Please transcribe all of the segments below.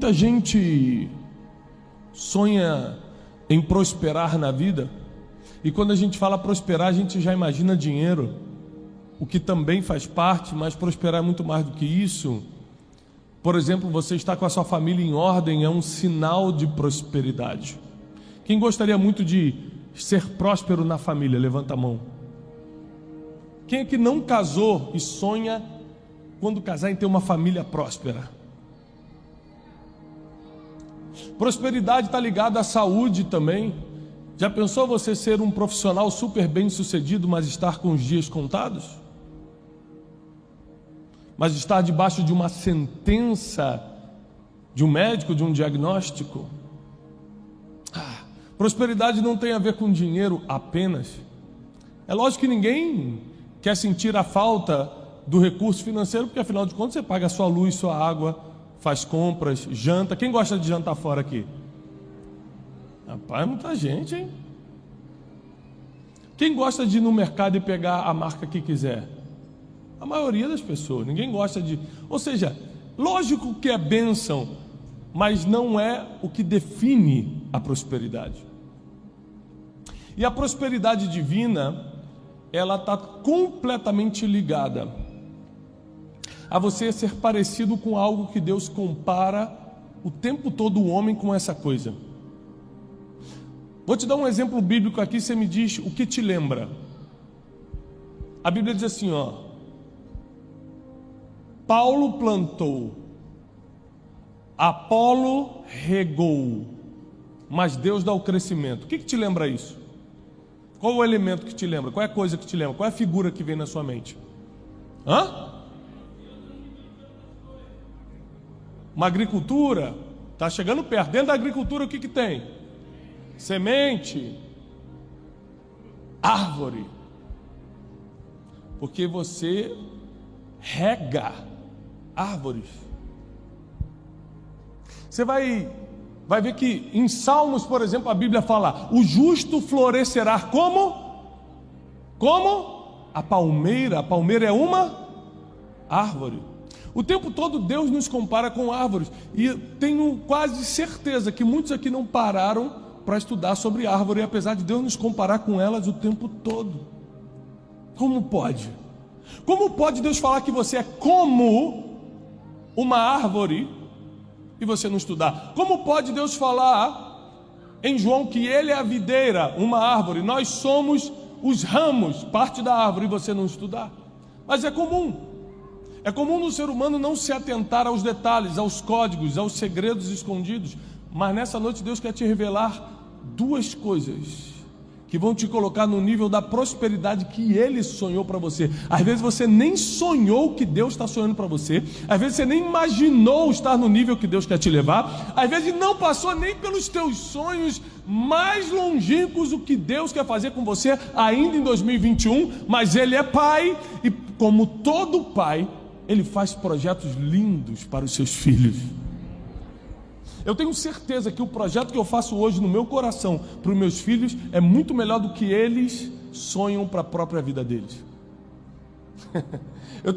Muita gente sonha em prosperar na vida, e quando a gente fala prosperar, a gente já imagina dinheiro, o que também faz parte, mas prosperar é muito mais do que isso. Por exemplo, você está com a sua família em ordem, é um sinal de prosperidade. Quem gostaria muito de ser próspero na família? Levanta a mão. Quem é que não casou e sonha, quando casar, em ter uma família próspera? Prosperidade está ligada à saúde também. Já pensou você ser um profissional super bem sucedido, mas estar com os dias contados? Mas estar debaixo de uma sentença de um médico, de um diagnóstico? Prosperidade não tem a ver com dinheiro apenas. É lógico que ninguém quer sentir a falta do recurso financeiro, porque afinal de contas você paga a sua luz, sua água, faz compras, janta. Quem gosta de jantar fora aqui? Rapaz, muita gente, hein? Quem gosta de ir no mercado e pegar a marca que quiser? A maioria das pessoas. Ninguém gosta de... Ou seja, lógico que é bênção, mas não é o que define a prosperidade. E a prosperidade divina, ela está completamente ligada a você ser parecido com algo que Deus compara o tempo todo o homem com essa coisa. Vou te dar um exemplo bíblico aqui, você me diz o que te lembra. A Bíblia diz assim, ó: Paulo plantou, Apolo regou, mas Deus dá o crescimento. O que te lembra isso? Qual o elemento que te lembra? Qual é a coisa que te lembra? Qual é a figura que vem na sua mente? Uma agricultura? Está chegando perto. Dentro da agricultura o que tem? Semente, árvore. Porque você rega árvores. Você vai ver que em Salmos, por exemplo, a Bíblia fala: o justo florescerá como? Como? A palmeira. A palmeira é uma árvore. O tempo todo Deus nos compara com árvores. E tenho quase certeza que muitos aqui não pararam para estudar sobre árvore, apesar de Deus nos comparar com elas o tempo todo. Como pode? Como pode Deus falar que você é como uma árvore e você não estudar? Como pode Deus falar em João que Ele é a videira, uma árvore, nós somos os ramos, parte da árvore, e você não estudar? Mas é comum. É comum no ser humano não se atentar aos detalhes, aos códigos, aos segredos escondidos. Mas nessa noite Deus quer te revelar duas coisas que vão te colocar no nível da prosperidade que Ele sonhou para você. Às vezes você nem sonhou que Deus está sonhando para você. Às vezes você nem imaginou estar no nível que Deus quer te levar. Às vezes não passou nem pelos teus sonhos mais longínquos o que Deus quer fazer com você ainda em 2021. Mas Ele é Pai e, como todo Pai, Ele faz projetos lindos para os seus filhos. Eu tenho certeza que o projeto que eu faço hoje no meu coração para os meus filhos é muito melhor do que eles sonham para a própria vida deles. Eu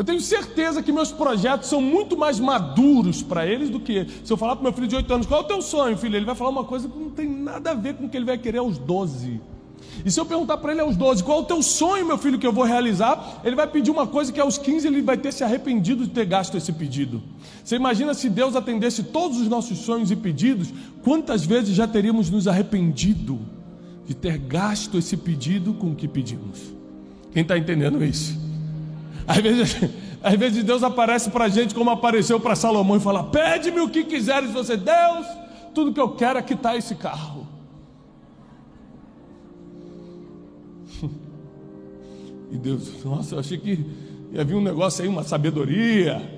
tenho certeza que meus projetos são muito mais maduros para eles do que... Se eu falar para o meu filho de 8 anos, qual é o teu sonho, filho? Ele vai falar uma coisa que não tem nada a ver com o que ele vai querer aos 12. E se eu perguntar para ele aos 12, qual é o teu sonho, meu filho, que eu vou realizar? Ele vai pedir uma coisa que aos 15 ele vai ter se arrependido de ter gasto esse pedido. Você imagina se Deus atendesse todos os nossos sonhos e pedidos, quantas vezes já teríamos nos arrependido de ter gasto esse pedido com o que pedimos? Quem está entendendo isso? Às vezes Deus aparece para a gente como apareceu para Salomão e fala: pede-me o que quiseres. Você: Deus, tudo que eu quero é quitar esse carro. E Deus: nossa, eu achei que ia vir um negócio aí, uma sabedoria.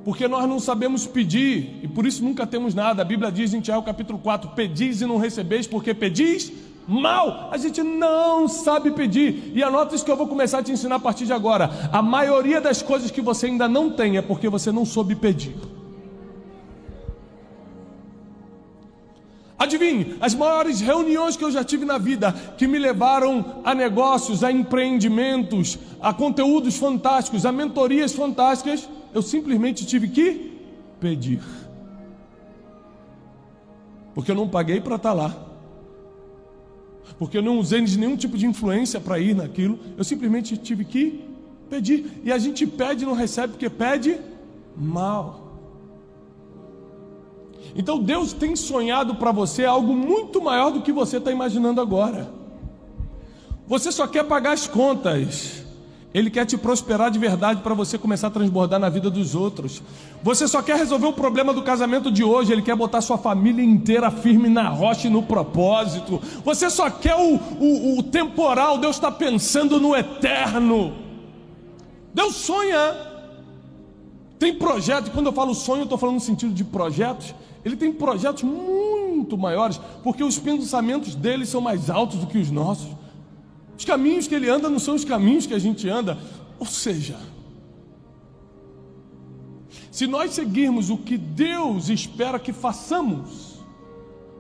Porque nós não sabemos pedir, e por isso nunca temos nada. A Bíblia diz em Tiago capítulo 4: pedis e não recebeis, porque pedis mal. A gente não sabe pedir. E anota isso que eu vou começar a te ensinar a partir de agora. A maioria das coisas que você ainda não tem é porque você não soube pedir. Adivinhe, as maiores reuniões que eu já tive na vida, que me levaram a negócios, a empreendimentos, a conteúdos fantásticos, a mentorias fantásticas, eu simplesmente tive que pedir. Porque eu não paguei para estar lá. Porque eu não usei de nenhum tipo de influência para ir naquilo. Eu simplesmente tive que pedir. E a gente pede e não recebe porque pede mal. Então Deus tem sonhado para você algo muito maior do que você está imaginando agora. Você só quer pagar as contas. Ele quer te prosperar de verdade para você começar a transbordar na vida dos outros. Você só quer resolver o problema do casamento de hoje. Ele quer botar sua família inteira firme na rocha e no propósito. Você só quer o temporal. Deus está pensando no eterno. Deus sonha. Tem projeto. Quando eu falo sonho, eu estou falando no sentido de projetos. Ele tem projetos muito maiores, porque os pensamentos dele são mais altos do que os nossos. Os caminhos que ele anda não são os caminhos que a gente anda. Ou seja, se nós seguirmos o que Deus espera que façamos,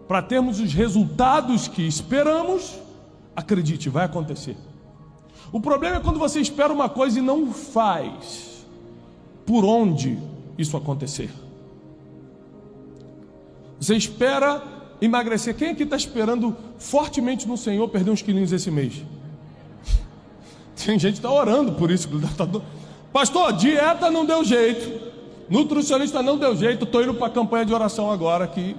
para termos os resultados que esperamos, acredite, vai acontecer. O problema é quando você espera uma coisa e não faz. Por onde isso acontecer? Você espera emagrecer. Quem aqui está esperando fortemente no Senhor perder uns quilinhos esse mês? Tem gente que está orando por isso. Pastor, dieta não deu jeito. Nutricionista não deu jeito. Estou indo para a campanha de oração agora aqui.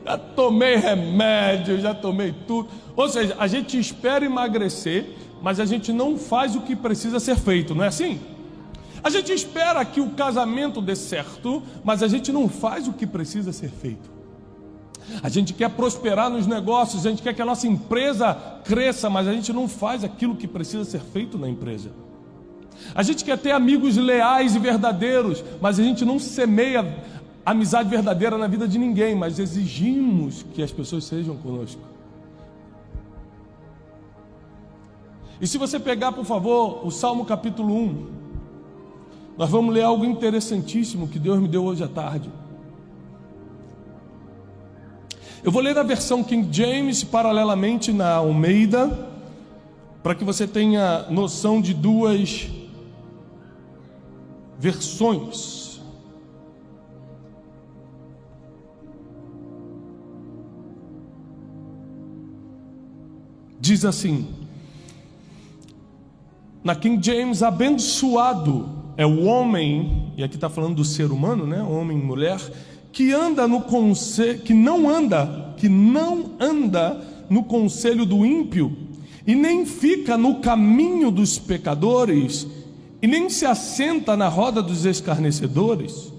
Já tomei remédio, já tomei tudo. Ou seja, a gente espera emagrecer, mas a gente não faz o que precisa ser feito, não é assim? A gente espera que o casamento dê certo, mas a gente não faz o que precisa ser feito. A gente quer prosperar nos negócios, a gente quer que a nossa empresa cresça, mas a gente não faz aquilo que precisa ser feito na empresa. A gente quer ter amigos leais e verdadeiros, mas a gente não semeia amizade verdadeira na vida de ninguém, mas exigimos que as pessoas sejam conosco. E se você pegar, por favor, o Salmo capítulo 1, nós vamos ler algo interessantíssimo que Deus me deu hoje à tarde. Eu vou ler na versão King James, paralelamente na Almeida, para que você tenha noção de duas versões. Diz assim, na King James: abençoado é o homem, e aqui está falando do ser humano, né? Homem e mulher, que não anda no conselho do ímpio, e nem fica no caminho dos pecadores, e nem se assenta na roda dos escarnecedores,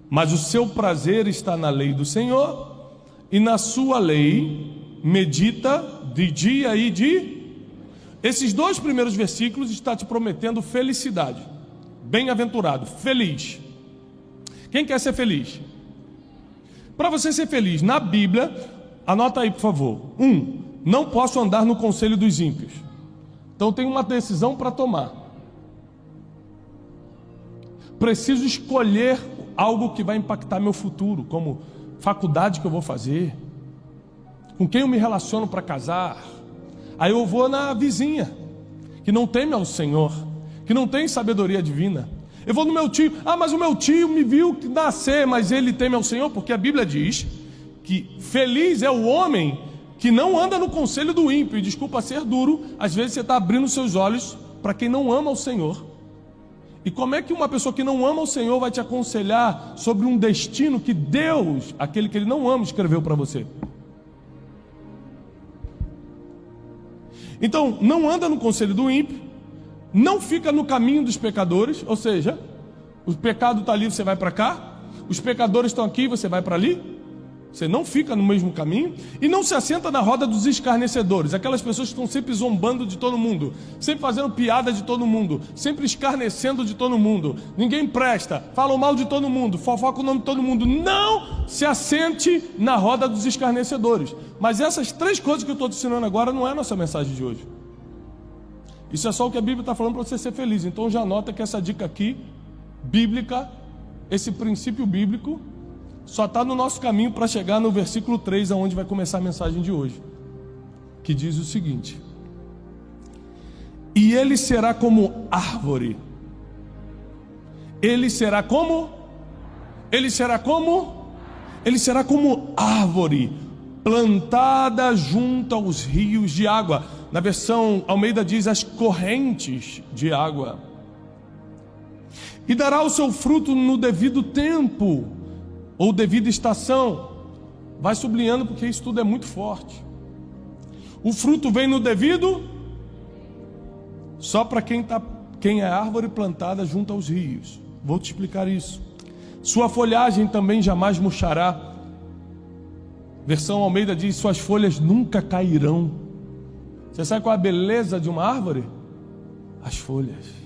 mas o seu prazer está na lei do Senhor, e na sua lei medita de dia e de... Esses dois primeiros versículos estão te prometendo felicidade. Bem-aventurado, feliz. Quem quer ser feliz? Para você ser feliz, na Bíblia, anota aí por favor. 1. Não posso andar no conselho dos ímpios. Então eu tenho uma decisão para tomar. Preciso escolher algo que vai impactar meu futuro, como faculdade que eu vou fazer, com quem eu me relaciono para casar. Aí eu vou na vizinha, que não teme ao Senhor, que não tem sabedoria divina. Eu vou no meu tio, mas o meu tio me viu nascer, mas ele teme ao Senhor, porque a Bíblia diz que feliz é o homem que não anda no conselho do ímpio. E desculpa ser duro, às vezes você está abrindo seus olhos para quem não ama o Senhor. E como é que uma pessoa que não ama o Senhor vai te aconselhar sobre um destino que Deus, aquele que ele não ama, escreveu para você? Então, não anda no conselho do ímpio, não fica no caminho dos pecadores, ou seja, o pecado está ali, você vai para cá, os pecadores estão aqui, você vai para ali, você não fica no mesmo caminho, e não se assenta na roda dos escarnecedores, aquelas pessoas que estão sempre zombando de todo mundo, sempre fazendo piada de todo mundo, sempre escarnecendo de todo mundo, ninguém presta, falam mal de todo mundo, fofoca o nome de todo mundo. Não se assente na roda dos escarnecedores. Mas essas três coisas que eu estou te ensinando agora não é a nossa mensagem de hoje. Isso é só o que a Bíblia está falando para você ser feliz. Então já nota que essa dica aqui, bíblica, esse princípio bíblico, só está no nosso caminho para chegar no versículo 3, aonde vai começar a mensagem de hoje, que diz o seguinte: E ele será como árvore. Ele será como? Ele será como? Ele será como árvore, plantada junto aos rios de água. Na versão Almeida diz as correntes de água. E dará o seu fruto no devido tempo, ou devida estação. Vai sublinhando porque isso tudo é muito forte. O fruto vem no devido, só para quem é árvore plantada junto aos rios. Vou te explicar isso. Sua folhagem também jamais murchará. Versão Almeida diz: suas folhas nunca cairão. Você sabe qual é a beleza de uma árvore? As folhas.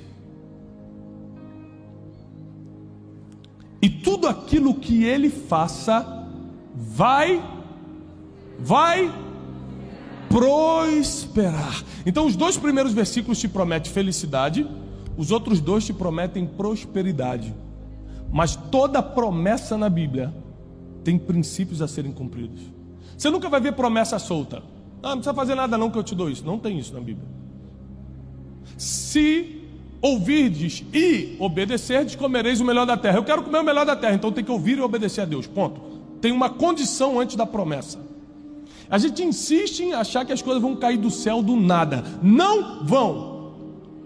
E tudo aquilo que ele faça vai prosperar. Então os 2 primeiros versículos te prometem felicidade, os outros 2 te prometem prosperidade. Mas toda promessa na Bíblia tem princípios a serem cumpridos. Você nunca vai ver promessa solta. Não precisa fazer nada não que eu te dou isso. Não tem isso na Bíblia. Se ouvirdes e obedecerdes, comereis o melhor da terra. Eu quero comer o melhor da terra, então tem que ouvir e obedecer a Deus, ponto. Tem uma condição antes da promessa. A gente insiste em achar que as coisas vão cair do céu do nada. Não vão.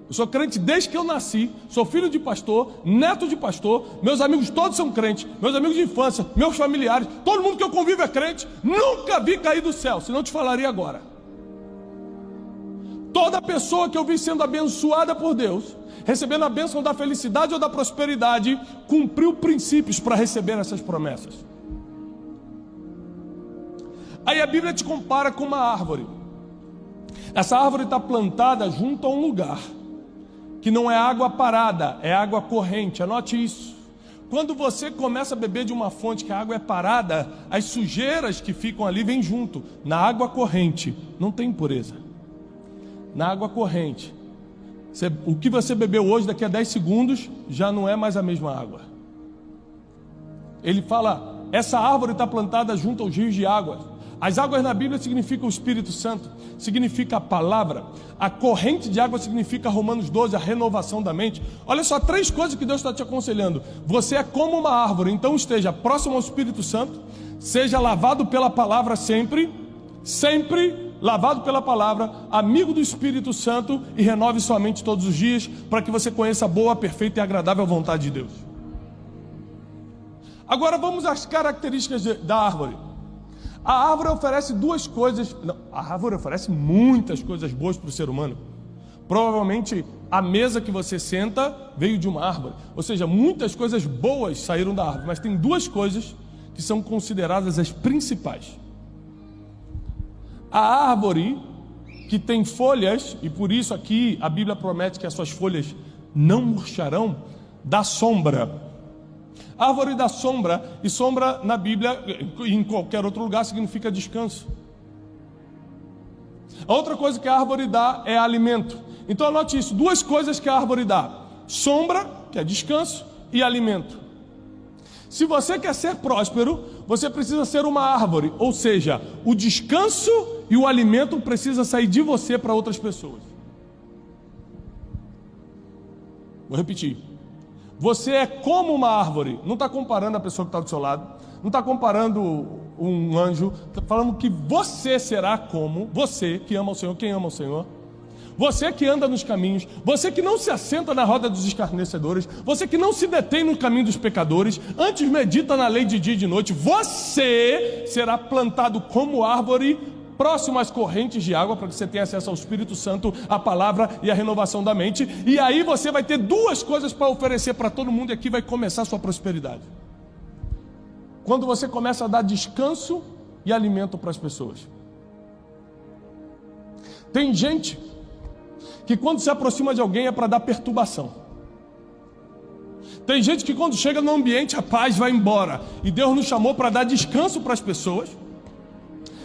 Eu sou crente desde que eu nasci, sou filho de pastor, neto de pastor, meus amigos todos são crentes, meus amigos de infância, meus familiares, todo mundo que eu convivo é crente. Nunca vi cair do céu, senão eu te falaria agora. Toda pessoa que eu vi sendo abençoada por Deus, recebendo a bênção da felicidade ou da prosperidade, cumpriu princípios para receber essas promessas. Aí a Bíblia te compara com uma árvore. Essa árvore está plantada junto a um lugar que não é água parada, é água corrente. Anote isso. Quando você começa a beber de uma fonte que a água é parada, as sujeiras que ficam ali vêm junto. Na água corrente não tem impureza. Na água corrente, o que você bebeu hoje, daqui a 10 segundos, já não é mais a mesma água. Ele fala, essa árvore está plantada junto aos rios de água. As águas na Bíblia significam o Espírito Santo, significa a palavra. A corrente de água significa Romanos 12, a renovação da mente. Olha só, 3 coisas que Deus está te aconselhando. Você é como uma árvore, então esteja próximo ao Espírito Santo, seja lavado pela palavra sempre lavado pela palavra, amigo do Espírito Santo, e renove sua mente todos os dias, para que você conheça a boa, perfeita e agradável vontade de Deus. Agora vamos às características da árvore. A árvore oferece 2 coisas. Não, a árvore oferece muitas coisas boas para o ser humano. Provavelmente a mesa que você senta veio de uma árvore. Ou seja, muitas coisas boas saíram da árvore. Mas tem 2 coisas que são consideradas as principais. A árvore que tem folhas, e por isso aqui a Bíblia promete que as suas folhas não murcharão, dá sombra. Árvore da sombra, e sombra na Bíblia e em qualquer outro lugar significa descanso. A outra coisa que a árvore dá é alimento. Então anote isso, 2 coisas que a árvore dá: sombra, que é descanso, e alimento. Se você quer ser próspero, você precisa ser uma árvore, ou seja, o descanso e o alimento precisa sair de você para outras pessoas. Vou repetir. Você é como uma árvore. Não está comparando a pessoa que está do seu lado, não está comparando um anjo, está falando que você será como, você que ama o Senhor, quem ama o Senhor, você que anda nos caminhos, você que não se assenta na roda dos escarnecedores, você que não se detém no caminho dos pecadores, antes medita na lei de dia e de noite, você será plantado como árvore, próximo às correntes de água, para que você tenha acesso ao Espírito Santo, a palavra e a renovação da mente. E aí você vai ter 2 coisas para oferecer para todo mundo, e aqui vai começar a sua prosperidade. Quando você começa a dar descanso e alimento para as pessoas. Tem gente que quando se aproxima de alguém é para dar perturbação. Tem gente que quando chega no ambiente a paz vai embora. E Deus nos chamou para dar descanso para as pessoas.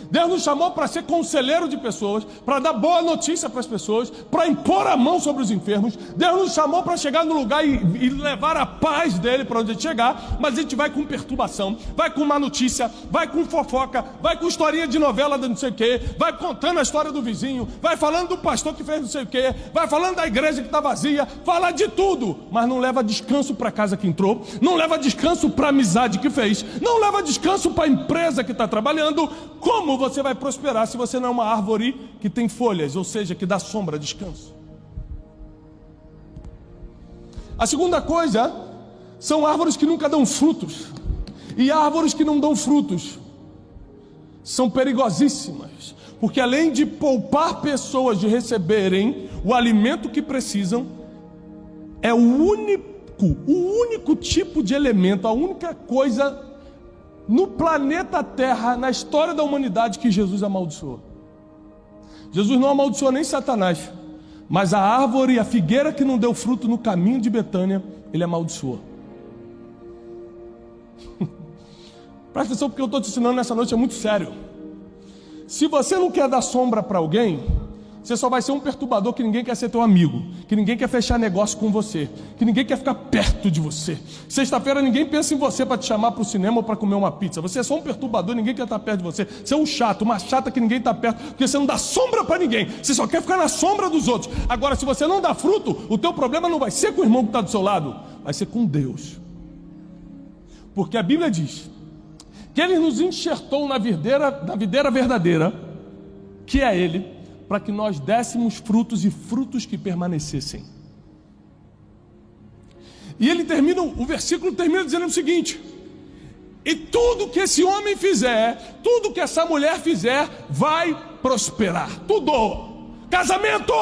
Deus nos chamou para ser conselheiro de pessoas, para dar boa notícia para as pessoas, para impor a mão sobre os enfermos. Deus nos chamou para chegar no lugar e levar a paz dele para onde a gente chegar, mas a gente vai com perturbação, vai com má notícia, vai com fofoca, vai com historinha de novela de não sei o que, vai contando a história do vizinho, vai falando do pastor que fez não sei o que, vai falando da igreja que está vazia, fala de tudo, mas não leva descanso para a casa que entrou, não leva descanso para a amizade que fez, não leva descanso para a empresa que está trabalhando. Como você vai prosperar se você não é uma árvore que tem folhas, ou seja, que dá sombra, descanso? A segunda coisa são árvores que nunca dão frutos. E árvores que não dão frutos são perigosíssimas, porque além de poupar pessoas de receberem o alimento que precisam, é o único tipo de elemento, a única coisa no planeta Terra, na história da humanidade, que Jesus amaldiçoou. Jesus não amaldiçoou nem Satanás, mas a árvore, a figueira que não deu fruto no caminho de Betânia, ele amaldiçoou. Presta atenção, porque eu estou te ensinando nessa noite, é muito sério. Se você não quer dar sombra para alguém, você só vai ser um perturbador, que ninguém quer ser teu amigo, que ninguém quer fechar negócio com você, que ninguém quer ficar perto de você. Sexta-feira ninguém pensa em você para te chamar para o cinema ou para comer uma pizza. Você é só um perturbador, ninguém quer estar perto de você. Você é um chato, uma chata que ninguém está perto, porque você não dá sombra para ninguém. Você só quer ficar na sombra dos outros. Agora, se você não dá fruto, o teu problema não vai ser com o irmão que está do seu lado, vai ser com Deus. Porque a Bíblia diz que Ele nos enxertou na videira verdadeira, que é Ele, para que nós dessemos frutos e frutos que permanecessem. E ele termina, o versículo termina dizendo o seguinte: e tudo que esse homem fizer, tudo que essa mulher fizer, vai prosperar. Tudo. Casamento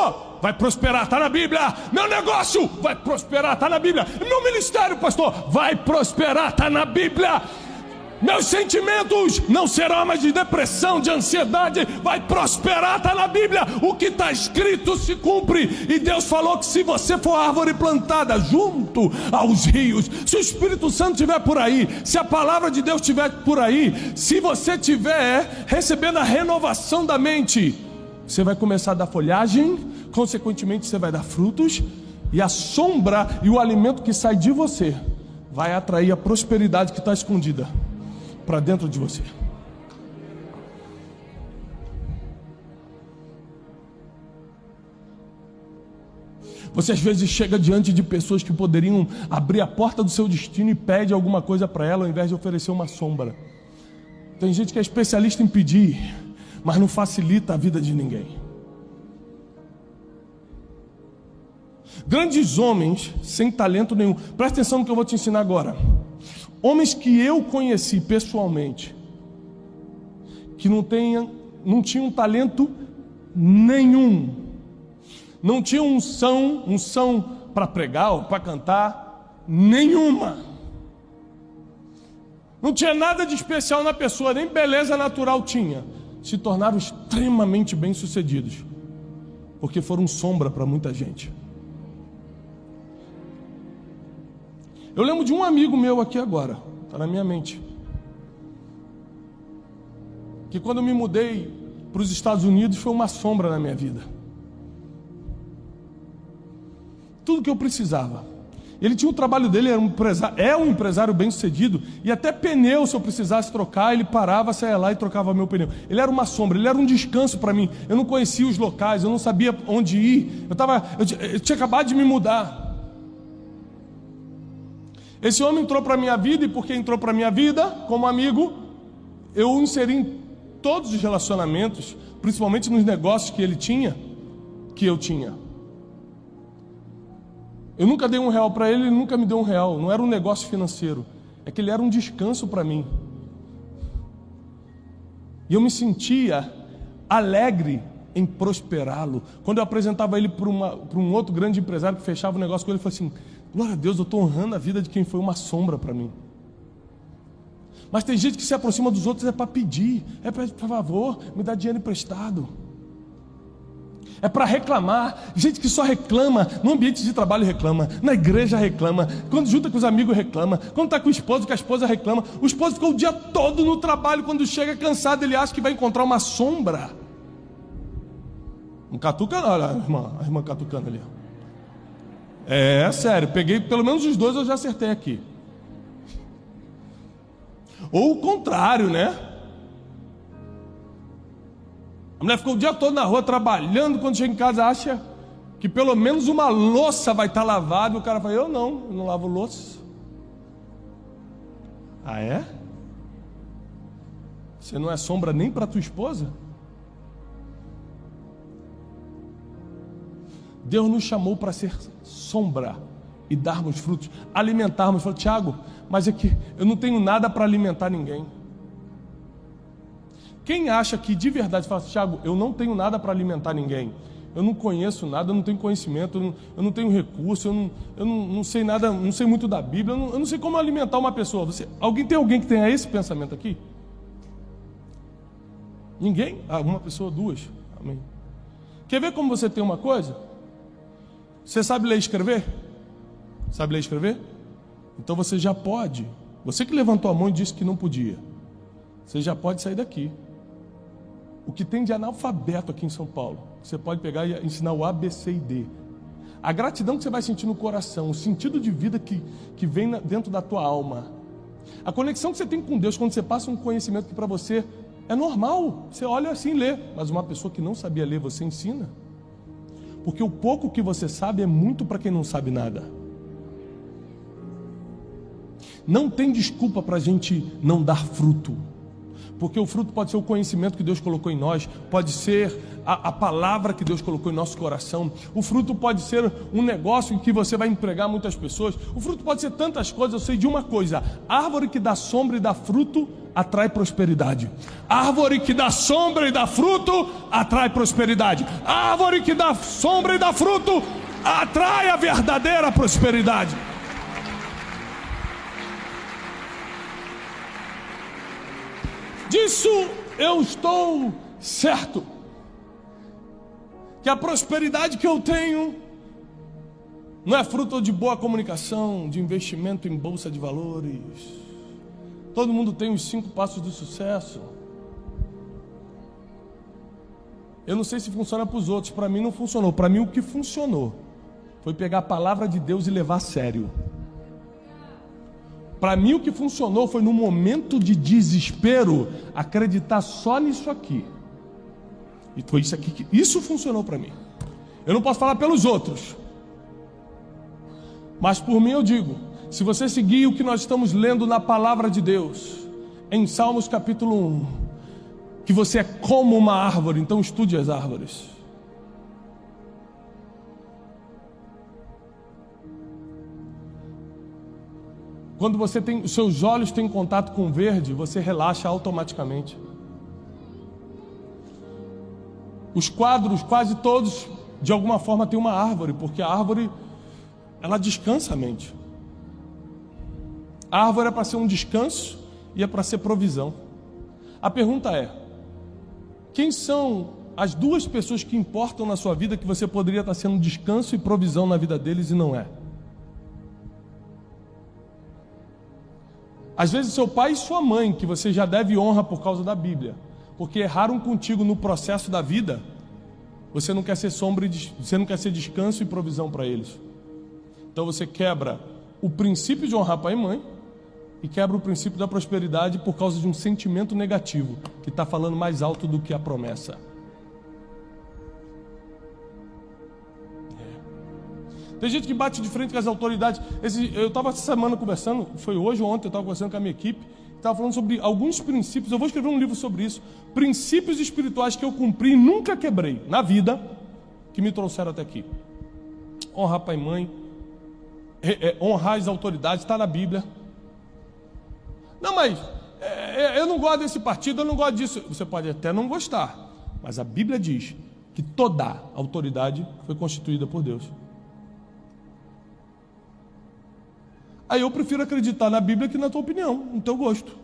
vai prosperar, está na Bíblia. Meu negócio vai prosperar, está na Bíblia. Meu ministério, pastor, vai prosperar, está na Bíblia. Meus sentimentos não serão mais de depressão, de ansiedade, vai prosperar, está na Bíblia. O que está escrito se cumpre. E Deus falou que se você for árvore plantada junto aos rios, se o Espírito Santo estiver por aí, se a palavra de Deus estiver por aí, se você estiver recebendo a renovação da mente, você vai começar a dar folhagem, consequentemente você vai dar frutos, e a sombra e o alimento que sai de você vai atrair a prosperidade que está escondida para dentro de você. Você às vezes chega diante de pessoas que poderiam abrir a porta do seu destino e pede alguma coisa para ela, ao invés de oferecer uma sombra. Tem gente que é especialista em pedir, mas não facilita a vida de ninguém. Grandes homens sem talento nenhum. Presta atenção no que eu vou te ensinar agora. Homens que eu conheci pessoalmente, que não tinham talento nenhum, não tinham unção para pregar ou para cantar, nenhuma. Não tinha nada de especial na pessoa, nem beleza natural tinha. Se tornaram extremamente bem-sucedidos, porque foram sombra para muita gente. Eu lembro de um amigo meu aqui agora, está na minha mente, que quando eu me mudei para os Estados Unidos foi uma sombra na minha vida. Tudo que eu precisava. Ele tinha o trabalho dele, é um empresário bem sucedido, e até pneu, se eu precisasse trocar, ele parava, saia lá e trocava meu pneu. Ele era uma sombra, ele era um descanso para mim. Eu não conhecia os locais, eu não sabia onde ir, eu tinha acabado de me mudar. Esse homem entrou para a minha vida, e porque entrou para a minha vida, como amigo, eu o inseri em todos os relacionamentos, principalmente nos negócios que ele tinha, que eu tinha. Eu nunca dei R$1 para ele, ele nunca me deu R$1. Não era um negócio financeiro, é que ele era um descanso para mim. E eu me sentia alegre em prosperá-lo. Quando eu apresentava ele para um outro grande empresário que fechava o negócio com ele, ele falou assim: glória a Deus, eu estou honrando a vida de quem foi uma sombra para mim. Mas tem gente que se aproxima dos outros para pedir, por favor, me dá dinheiro emprestado. É para reclamar. Gente que só reclama, no ambiente de trabalho reclama, na igreja reclama, quando junta com os amigos reclama, quando está com o esposo, que a esposa reclama. O esposo ficou o dia todo no trabalho, quando chega cansado, ele acha que vai encontrar uma sombra. Um catuca, olha a irmã catucando ali. É sério, peguei pelo menos os dois, eu já acertei aqui. Ou o contrário, né? A mulher ficou o dia todo na rua trabalhando, quando chega em casa acha que pelo menos uma louça vai estar lavada, e o cara fala, eu não lavo louça. Ah, é? Você não é sombra nem para tua esposa? Deus nos chamou para ser sombra e darmos frutos, alimentarmos. Falou, Tiago, mas é que eu não tenho nada para alimentar ninguém. Quem acha que de verdade fala, Tiago, eu não tenho nada para alimentar ninguém, eu não conheço nada, eu não tenho conhecimento, eu não tenho recurso, eu não sei nada, não sei muito da Bíblia, eu não sei como alimentar uma pessoa. Tem alguém que tenha esse pensamento aqui? Ninguém? Uma pessoa, duas. Amém. Quer ver como você tem uma coisa? Você sabe ler e escrever? Sabe ler e escrever? Então você já pode. Você que levantou a mão e disse que não podia, você já pode sair daqui. O que tem de analfabeto aqui em São Paulo, você pode pegar e ensinar o A, B, C e D. A gratidão que você vai sentir no coração, o sentido de vida que vem dentro da tua alma, a conexão que você tem com Deus quando você passa um conhecimento que para você é normal. Você olha assim e lê, mas uma pessoa que não sabia ler, você ensina. Porque o pouco que você sabe é muito para quem não sabe nada. Não tem desculpa para a gente não dar fruto. Porque o fruto pode ser o conhecimento que Deus colocou em nós, pode ser a palavra que Deus colocou em nosso coração. O fruto pode ser um negócio em que você vai empregar muitas pessoas. O fruto pode ser tantas coisas. Eu sei de uma coisa: árvore que dá sombra e dá fruto atrai prosperidade. Árvore que dá sombra e dá fruto atrai prosperidade. Árvore que dá sombra e dá fruto atrai a verdadeira prosperidade. Disso eu estou certo, que a prosperidade que eu tenho não é fruto de boa comunicação, de investimento em bolsa de valores. Todo mundo tem os 5 passos do sucesso. Eu não sei se funciona para os outros, para mim não funcionou. Para mim o que funcionou foi pegar a palavra de Deus e levar a sério. Para mim o que funcionou foi, no momento de desespero, acreditar só nisso aqui. E foi isso aqui que isso funcionou para mim. Eu não posso falar pelos outros, mas por mim eu digo: se você seguir o que nós estamos lendo na palavra de Deus, em Salmos capítulo 1, que você é como uma árvore, então estude as árvores. Quando os seus olhos têm contato com o verde, você relaxa automaticamente. Os quadros, quase todos, de alguma forma têm uma árvore, porque a árvore, ela descansa a mente. A árvore é para ser um descanso e é para ser provisão. A pergunta é: quem são as 2 pessoas que importam na sua vida que você poderia estar sendo descanso e provisão na vida deles e não é? Às vezes seu pai e sua mãe, que você já deve honra por causa da Bíblia, porque erraram contigo no processo da vida, você não quer ser sombra, você não quer ser descanso e provisão para eles. Então você quebra o princípio de honrar pai e mãe e quebra o princípio da prosperidade por causa de um sentimento negativo que está falando mais alto do que a promessa. Tem gente que bate de frente com as autoridades. Eu estava essa semana conversando, foi hoje ou ontem, eu estava conversando com a minha equipe, estava falando sobre alguns princípios. Eu vou escrever um livro sobre isso. Princípios espirituais que eu cumpri e nunca quebrei na vida, que me trouxeram até aqui. Honrar pai e mãe, honrar as autoridades, está na Bíblia. Não, mas eu não gosto desse partido, eu não gosto disso. Você pode até não gostar, mas a Bíblia diz que toda autoridade foi constituída por Deus. Aí eu prefiro acreditar na Bíblia que na tua opinião, no teu gosto.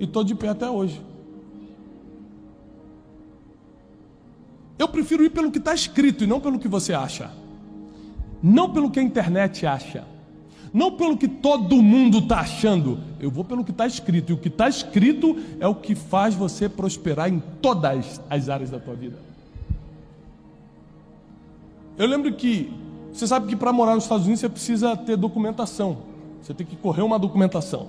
E estou de pé até hoje. prefiro ir pelo que está escrito e não pelo que você acha. Não pelo que a internet acha. Não pelo que todo mundo está achando. Eu vou pelo que está escrito. E o que está escrito é o que faz você prosperar em todas as áreas da tua vida. Eu lembro que, você sabe que para morar nos Estados Unidos você precisa ter documentação. Você tem que correr uma documentação.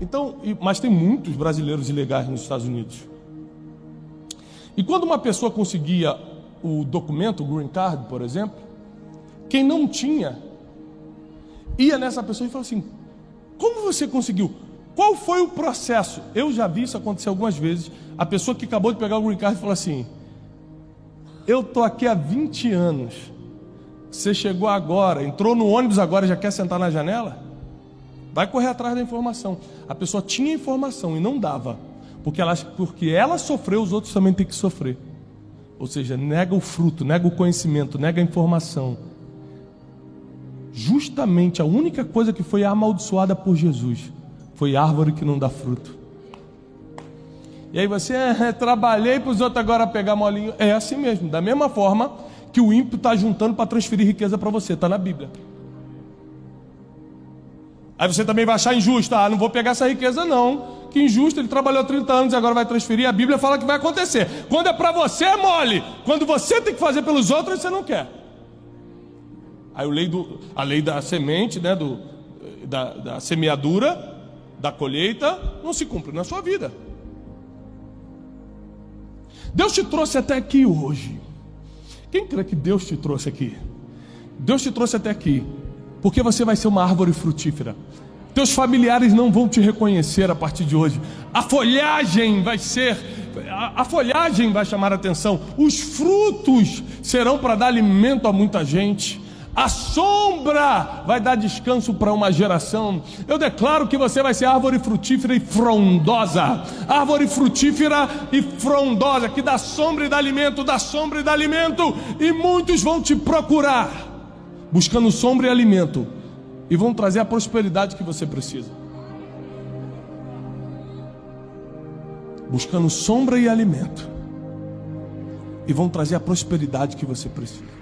Então, mas tem muitos brasileiros ilegais nos Estados Unidos. E quando uma pessoa conseguia o documento, o green card, por exemplo, quem não tinha, ia nessa pessoa e falava assim: como você conseguiu? Qual foi o processo? Eu já vi isso acontecer algumas vezes. A pessoa que acabou de pegar o green card falou assim: eu estou aqui há 20 anos, você chegou agora, entrou no ônibus agora e já quer sentar na janela? Vai correr atrás da informação. A pessoa tinha informação e não dava, porque ela sofreu, os outros também têm que sofrer. Ou seja, nega o fruto, nega o conhecimento, nega a informação. Justamente a única coisa que foi amaldiçoada por Jesus foi árvore que não dá fruto. E aí você, trabalhei para os outros agora pegar molinho. É assim mesmo, da mesma forma que o ímpio está juntando para transferir riqueza para você, está na Bíblia. Aí você também vai achar injusto: não vou pegar essa riqueza não, que injusto, ele trabalhou 30 anos e agora vai transferir. A Bíblia fala que vai acontecer. Quando é para você é mole, quando você tem que fazer pelos outros você não quer. Aí a lei da semente, né, da semeadura, da colheita, não se cumpre na sua vida. Deus te trouxe até aqui hoje. Quem crê que Deus te trouxe aqui? Deus te trouxe até aqui porque você vai ser uma árvore frutífera. Teus familiares não vão te reconhecer a partir de hoje. A folhagem vai chamar a atenção. Os frutos serão para dar alimento a muita gente. A sombra vai dar descanso para uma geração. Eu declaro que você vai ser árvore frutífera e frondosa. Árvore frutífera e frondosa, que dá sombra e dá alimento, dá sombra e dá alimento. E muitos vão te procurar, buscando sombra e alimento, e vão trazer a prosperidade que você precisa. Buscando sombra e alimento, e vão trazer a prosperidade que você precisa.